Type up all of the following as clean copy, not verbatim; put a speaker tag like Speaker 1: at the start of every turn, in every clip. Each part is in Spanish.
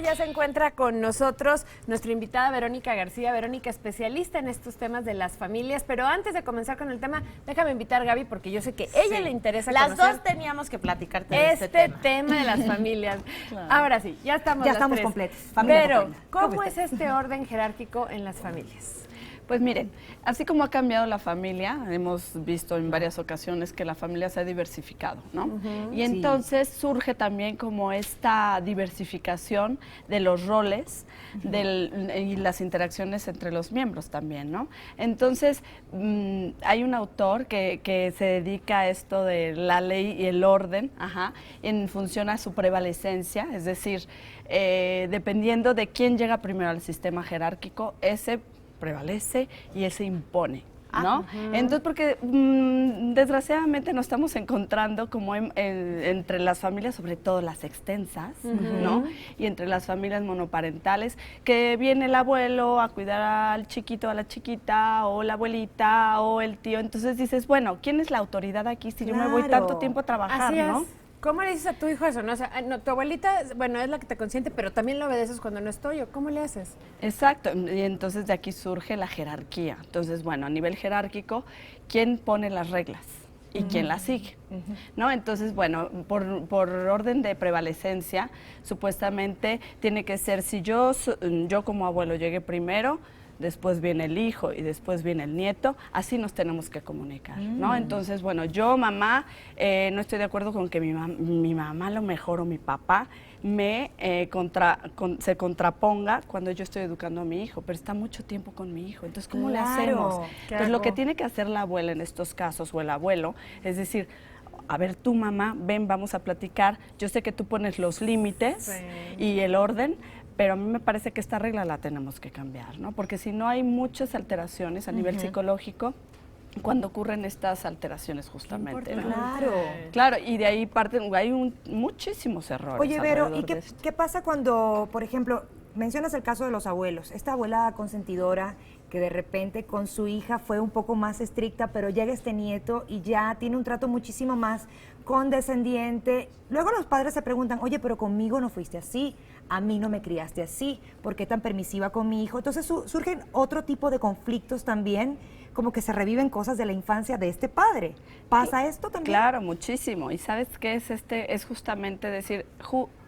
Speaker 1: ya se encuentra con nosotros nuestra invitada Verónica García. Verónica, especialista en estos temas de las familias. Pero antes de comenzar con el tema, déjame invitar a Gaby porque yo sé que a ella le interesa
Speaker 2: Las
Speaker 1: conocer
Speaker 2: dos teníamos que platicarte de este
Speaker 1: tema de las familias.
Speaker 3: Claro.
Speaker 1: Ahora sí, ya estamos
Speaker 4: completos.
Speaker 1: Pero, ¿cómo es este orden jerárquico en las familias?
Speaker 3: Pues miren, así como ha cambiado la familia, hemos visto en varias ocasiones que la familia se ha diversificado, ¿no? Y entonces surge también como esta diversificación de los roles y las interacciones entre los miembros también, ¿no? Entonces, hay un autor que se dedica a esto de la ley y el orden, en función a su prevalecencia, es decir, dependiendo de quién llega primero al sistema jerárquico, ese prevalece y ese impone, ¿no? Entonces, porque desgraciadamente nos estamos encontrando como entre las familias, sobre todo las extensas, ¿no? Y entre las familias monoparentales, que viene el abuelo a cuidar al chiquito, a la chiquita, o la abuelita, o el tío. Entonces dices, bueno, ¿quién es la autoridad aquí si yo me voy tanto tiempo a trabajar, ¿no?
Speaker 1: ¿Cómo le dices a tu hijo eso? ¿No? O sea, no, tu abuelita, bueno, es la que te consiente, pero también lo obedeces cuando no estoy. ¿O cómo le haces?
Speaker 3: Exacto, y entonces de aquí surge la jerarquía. Entonces, bueno, a nivel jerárquico, ¿quién pone las reglas? ¿Y quién las sigue? ¿No? Entonces, bueno, por orden de prevalecencia, supuestamente tiene que ser, si yo como abuelo llegué primero, después viene el hijo y después viene el nieto, así nos tenemos que comunicar, ¿no? Entonces, bueno, yo, mamá, no estoy de acuerdo con que mi mamá a lo mejor o mi papá se contraponga cuando yo estoy educando a mi hijo, pero está mucho tiempo con mi hijo, entonces, ¿cómo le hacemos? Pues lo que tiene que hacer la abuela en estos casos, o el abuelo, es decir, a ver, tú, mamá, ven, vamos a platicar, yo sé que tú pones los límites y el orden, pero a mí me parece que esta regla la tenemos que cambiar, ¿no? Porque si no hay muchas alteraciones a nivel psicológico cuando ocurren estas alteraciones justamente, ¿no? Claro, y de ahí parten, hay muchísimos errores.
Speaker 4: Oye, Vero, ¿y qué pasa cuando, por ejemplo, mencionas el caso de los abuelos, esta abuela consentidora que de repente con su hija fue un poco más estricta, pero llega este nieto y ya tiene un trato muchísimo más condescendiente? Luego los padres se preguntan, oye, pero conmigo no fuiste así, a mí no me criaste así, ¿por qué tan permisiva con mi hijo? Entonces surgen otro tipo de conflictos también, como que se reviven cosas de la infancia de este padre. ¿Pasa esto también?
Speaker 3: Claro, muchísimo. ¿Y sabes qué es es justamente decir,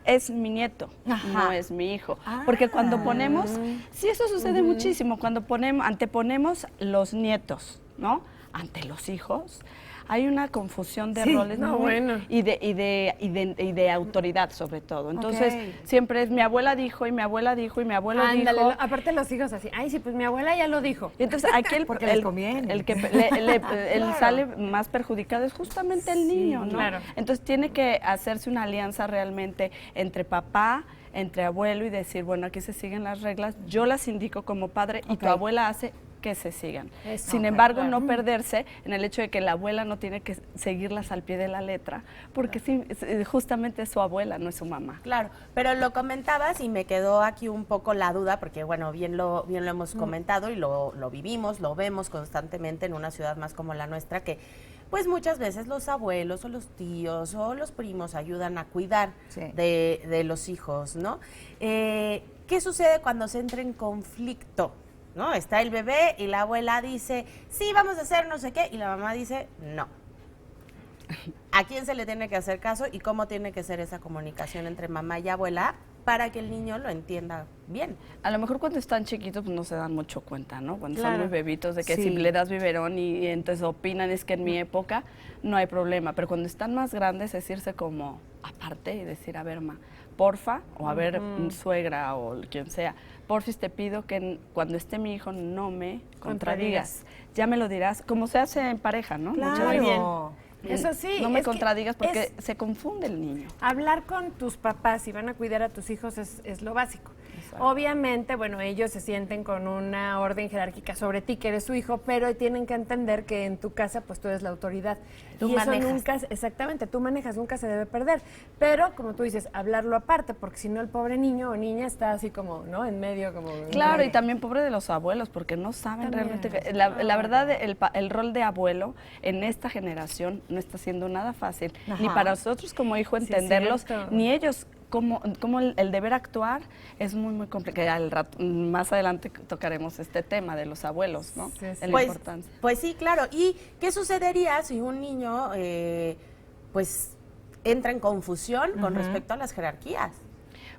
Speaker 3: es mi nieto, no es mi hijo? Porque cuando ponemos, sí, eso sucede muchísimo, cuando anteponemos los nietos, ¿no?, ante los hijos, hay una confusión de roles y de autoridad, sobre todo. Entonces, siempre es mi abuela dijo y mi abuela dijo y mi abuelo dijo.
Speaker 1: Aparte los hijos así, ay, sí, pues mi abuela ya lo dijo.
Speaker 3: Entonces, aquí el que sale más perjudicado es justamente el niño, ¿no? Claro. Entonces, tiene que hacerse una alianza realmente entre papá, entre abuelo, y decir, bueno, aquí se siguen las reglas, yo las indico como padre y tu abuela hace que se sigan. Sin embargo, no perderse en el hecho de que la abuela no tiene que seguirlas al pie de la letra, porque sí, justamente es su abuela, no es su mamá.
Speaker 2: Claro, pero lo comentabas y me quedó aquí un poco la duda, porque bueno, bien lo hemos comentado y lo vivimos, lo vemos constantemente en una ciudad más como la nuestra, que pues muchas veces los abuelos o los tíos o los primos ayudan a cuidar de los hijos, ¿no? ¿Qué sucede cuando se entra en conflicto? ¿No? Está el bebé y la abuela dice, sí, vamos a hacer no sé qué, y la mamá dice, no. ¿A quién se le tiene que hacer caso y cómo tiene que ser esa comunicación entre mamá y abuela para que el niño lo entienda bien?
Speaker 3: A lo mejor cuando están chiquitos pues no se dan mucho cuenta, ¿no? Cuando son muy bebitos, de que si le das biberón y entonces opinan, es que en mi época no hay problema, pero cuando están más grandes es irse como aparte y decir, a ver, porfa, o a ver, suegra o quien sea, porfis, te pido que cuando esté mi hijo no me contradigas. Ya me lo dirás, como se hace en pareja, ¿no?
Speaker 4: Claro.
Speaker 3: Muy bien.
Speaker 1: Eso sí.
Speaker 3: No me contradigas porque se confunde el niño.
Speaker 1: Hablar con tus papás si van a cuidar a tus hijos es lo básico. Exacto. Obviamente, bueno, ellos se sienten con una orden jerárquica sobre ti, que eres su hijo, pero tienen que entender que en tu casa, pues tú eres la autoridad.
Speaker 2: Tú
Speaker 1: y
Speaker 2: manejas.
Speaker 1: Eso nunca, exactamente, tú manejas, nunca se debe perder. Pero, como tú dices, hablarlo aparte, porque si no el pobre niño o niña está así como, ¿no? En medio, como...
Speaker 3: Claro, y también pobre de los abuelos, porque no saben realmente... La verdad, el rol de abuelo en esta generación no está siendo nada fácil, ni para nosotros como hijo entenderlos, ni ellos cómo el deber actuar es muy, muy complicado. Más adelante tocaremos este tema de los abuelos, ¿no?
Speaker 1: Sí, sí.
Speaker 3: De la importancia.
Speaker 2: Pues sí, claro. ¿Y qué sucedería si un niño, pues, entra en confusión con respecto a las jerarquías?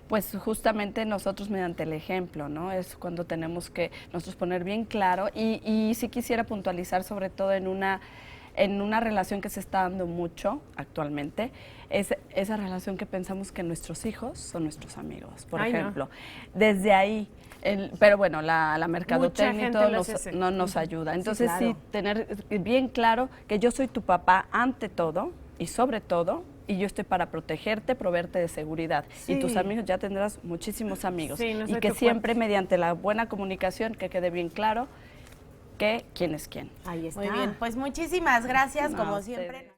Speaker 3: Pues justamente nosotros mediante el ejemplo, ¿no? Es cuando tenemos que nosotros poner bien claro y sí quisiera puntualizar sobre todo en una relación que se está dando mucho actualmente, es esa relación que pensamos que nuestros hijos son nuestros amigos, por ejemplo. Desde ahí, pero bueno, la mercadotecnia y todo no nos ayuda. Entonces sí, tener bien claro que yo soy tu papá ante todo y sobre todo, y yo estoy para protegerte, proveerte de seguridad. Y tus amigos, ya tendrás muchísimos amigos.
Speaker 1: Sí, no
Speaker 3: y
Speaker 1: soy
Speaker 3: que
Speaker 1: tu
Speaker 3: siempre mediante la buena comunicación, que quede bien claro que quién es quién.
Speaker 4: Ahí está.
Speaker 2: Muy bien, pues muchísimas gracias,
Speaker 3: No,
Speaker 2: como
Speaker 3: ustedes.
Speaker 2: siempre.